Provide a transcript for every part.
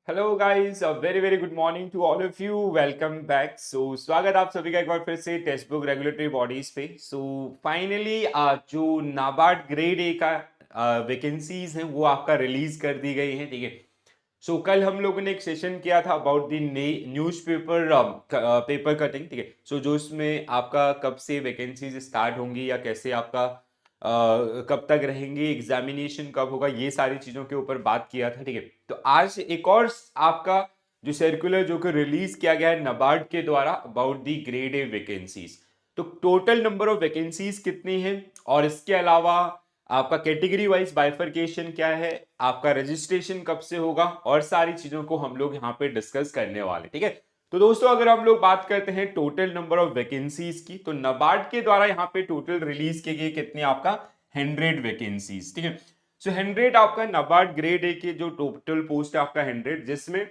Hello guys, a very very good morning to all of you. Welcome back. स्वागत आप सभी का एक बार फिर से टेक्स्ट बुक रेगुलेटरी बॉडीज पे। फाइनली जो नाबार्ड ग्रेड ए का वैकेंसीज हैं वो आपका रिलीज कर दी गई हैं, ठीक है। कल हम लोगों ने एक सेशन किया था about the newspaper paper cutting, ठीक है। जो इसमें आपका कब से वैकेंसीज स्टार्ट होंगी या कैसे आपका कब तक रहेंगी, एग्जामिनेशन कब होगा, ये सारी चीजों के ऊपर बात किया था, ठीक है। तो आज एक और आपका जो सर्कुलर जो कि रिलीज किया गया है नबार्ड के द्वारा about the grade A vacancies. तो टोटल नंबर ऑफ वैकेंसीज कितनी है और इसके अलावा आपका कैटेगरी वाइज बाइफरकेशन क्या है, आपका रजिस्ट्रेशन कब से होगा, और सारी चीजों को हम लोग यहाँ पे डिस्कस करने वाले, ठीक है। तो दोस्तों, अगर हम लोग बात करते हैं टोटल नंबर ऑफ वैकेंसीज की, तो नबार्ड के द्वारा यहाँ पे टोटल रिलीज किए गए कितने आपका 100 वैकेंसीज, ठीक है। 100 आपका नबार्ड ग्रेड ए के जो टोटल पोस्ट है आपका 100, जिसमें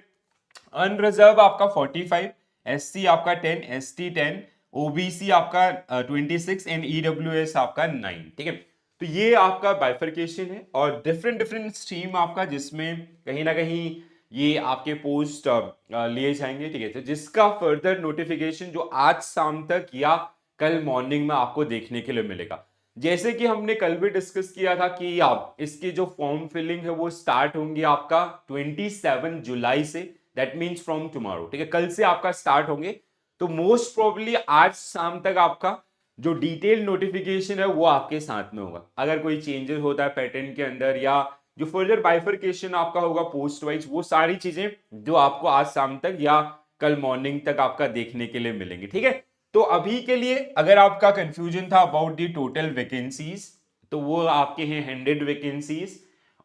अनरिजर्व आपका 45, एससी आपका 10, एसटी 10, ओबीसी आपका 26 एंड ईडब्ल्यूएस आपका 9, ठीक है। तो ये आपका बाइफरकेशन है और डिफरेंट डिफरेंट स्ट्रीम आपका, जिसमें कहीं ना कहीं ये आपके पोस्ट लिए जाएंगे, ठीक है। तो जिसका फर्दर नोटिफिकेशन जो आज शाम तक या कल मॉर्निंग में आपको देखने के लिए मिलेगा। जैसे कि हमने कल भी डिस्कस किया था कि आप इसकी जो फॉर्म फिलिंग है वो स्टार्ट होंगी आपका 27 जुलाई से, दैट मीन्स फ्रॉम टुमारो, ठीक है। कल से आपका स्टार्ट होंगे। तो मोस्ट प्रोबेबली आज शाम तक आपका जो डिटेल नोटिफिकेशन है वो आपके साथ में होगा। अगर कोई चेंजेस होता है पैटर्न के अंदर या जो फर्दर बाइफरकेशन आपका होगा पोस्ट वाइज, वो सारी चीजें जो आपको आज शाम तक या कल मॉर्निंग तक आपका देखने के लिए मिलेंगी, ठीक है। तो अभी के लिए अगर आपका कंफ्यूजन था अबाउट दी टोटल वैकेंसीज, तो वो आपके हैं 100 वैकेंसीज।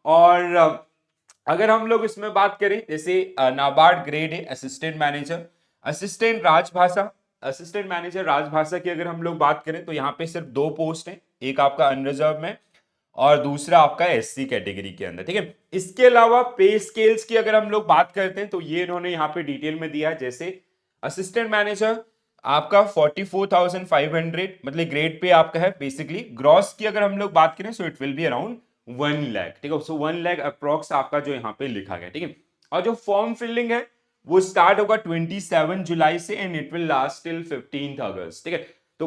और अगर हम लोग इसमें बात करें, जैसे नाबार्ड ग्रेड है असिस्टेंट मैनेजर, असिस्टेंट राजभाषा, असिस्टेंट मैनेजर राजभाषा की अगर हम लोग बात करें तो यहाँ पे सिर्फ 2 पोस्ट हैं, एक आपका अनरिजर्व में और दूसरा आपका एससी कैटेगरी के अंदर, ठीक है। इसके अलावा पे स्केल्स की अगर हम लोग बात करते हैं तो ये इन्होंने यहाँ पे डिटेल में दिया है। जैसे असिस्टेंट मैनेजर आपका 44,500 मतलब ग्रेड पे आपका है बेसिकली। ग्रॉस की अगर हम लोग बात करें so it will be around 1 lakh, ठीक है। 1 लाख अप्रोक्स आपका जो यहाँ पे लिखा गया, ठीक है। और जो फॉर्म फिलिंग है वो स्टार्ट होगा 27 जुलाई से and it will last till 15 अगस्त, ठीक है। तो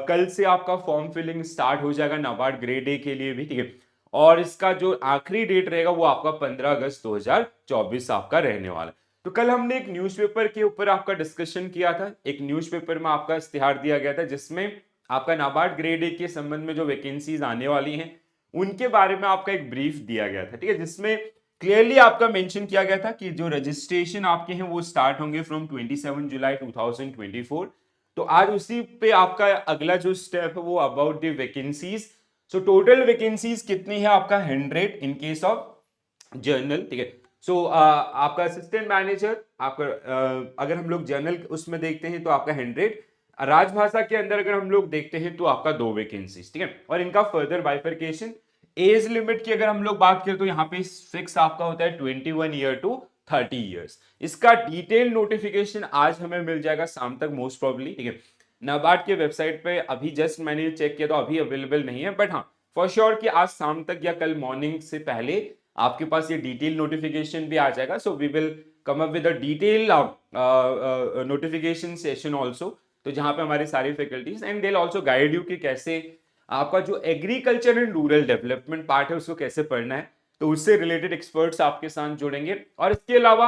कल से आपका फॉर्म फिलिंग स्टार्ट हो जाएगा नाबार्ड ग्रेड ए के लिए भी, ठीक है। और इसका जो आखिरी डेट रहेगा वो आपका 15 अगस्त 2024 आपका रहने वाला है। तो कल हमने एक न्यूज़पेपर के ऊपर आपका डिस्कशन किया था। एक न्यूज़पेपर में आपका इश्तिहार दिया गया था जिसमें आपका नाबार्ड ग्रेड ए के संबंध में जो वैकेंसीज आने वाली हैं उनके बारे में आपका एक ब्रीफ दिया गया था, ठीक है। जिसमें क्लियरली आपका मेंशन किया गया था कि जो रजिस्ट्रेशन आपके हैं वो स्टार्ट होंगे फ्रॉम 27 जुलाई 2024। तो आज उसी पे आपका अगला जो स्टेप है वो about the vacancies. Total vacancies कितनी है आपका 100 इन केस ऑफ जर्नल, ठीक है। आपका असिस्टेंट मैनेजर आपका अगर हम लोग जर्नल उसमें देखते हैं तो आपका 100, राजभाषा के अंदर अगर हम लोग देखते हैं तो आपका 2 वैकेंसीज, ठीक है। और इनका फर्दर बाइफरकेशन, एज लिमिट की अगर हम लोग बात करें तो यहाँ पे फिक्स आपका होता है 21 ईयर टू 30 ईयर्स। इसका डिटेल नोटिफिकेशन आज हमें मिल जाएगा शाम तक मोस्ट प्रोबेबली, ठीक है। नाबार्ड के वेबसाइट पे अभी जस्ट मैंने चेक किया तो अभी अवेलेबल नहीं है, बट हाँ फॉर श्योर कि आज शाम तक या कल मॉर्निंग से पहले आपके पास ये डिटेल नोटिफिकेशन भी आ जाएगा। So we will come up with a detail notification session also, तो जहां पे हमारी सारी faculties and they also guide you कि कैसे आपका जो agriculture and rural development part है उसको कैसे पढ़ना है। तो उससे रिलेटेड एक्सपर्ट्स आपके साथ जुड़ेंगे। और इसके अलावा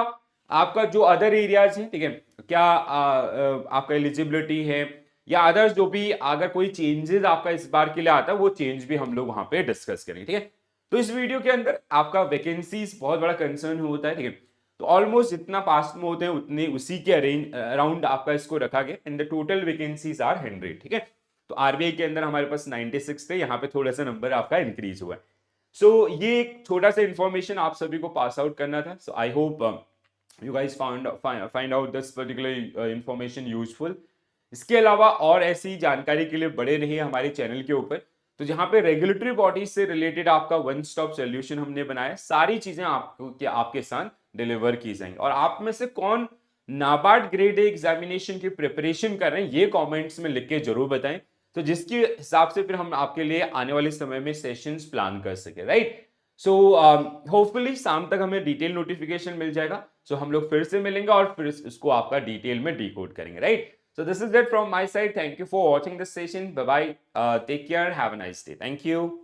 आपका जो अदर एरियाज है, ठीक है, क्या आपका एलिजिबिलिटी है या अदर्स जो भी अगर कोई चेंजेस आपका इस बार के लिए आता है वो चेंज भी हम लोग वहां पे डिस्कस करेंगे, ठीक है। तो इस वीडियो के अंदर आपका वैकेंसीज बहुत बड़ा कंसर्न होता है, ठीक है। तो ऑलमोस्ट जितना पास्ट में होते हैं उतने उसी के अराउंड आपका इसको रखा गया and the total vacancies are 100, ठीक है। तो आरबीआई के अंदर हमारे पास 96 थे, यहाँ पे थोड़ा सा नंबर आपका इंक्रीज हुआ है। ये एक छोटा सा इंफॉर्मेशन आप सभी को पास आउट करना था। So I hope you guys find out this particular information useful. इसके अलावा और ऐसी जानकारी के लिए बड़े रहिए हमारे चैनल के ऊपर। तो जहां पे रेगुलेटरी बॉडीज से रिलेटेड आपका वन स्टॉप सोल्यूशन हमने बनाया, सारी चीजें आपको आपके साथ डिलीवर की जाएंगी। और आप में से कौन नाबार्ड ग्रेड ए एग्जामिनेशन की प्रिपरेशन कर रहे हैं ये कमेंट्स में लिख के जरूर बताएं, तो जिसके हिसाब से फिर हम आपके लिए आने वाले समय में सेशंस प्लान कर सके, राइट। सो होपफुली शाम तक हमें डिटेल नोटिफिकेशन मिल जाएगा. सो हम लोग फिर से मिलेंगे और फिर इसको आपका डिटेल में डिकोड करेंगे, right? So this is it from my side. Thank you for watching this session. Bye bye. Take care. Have a nice day. Thank you.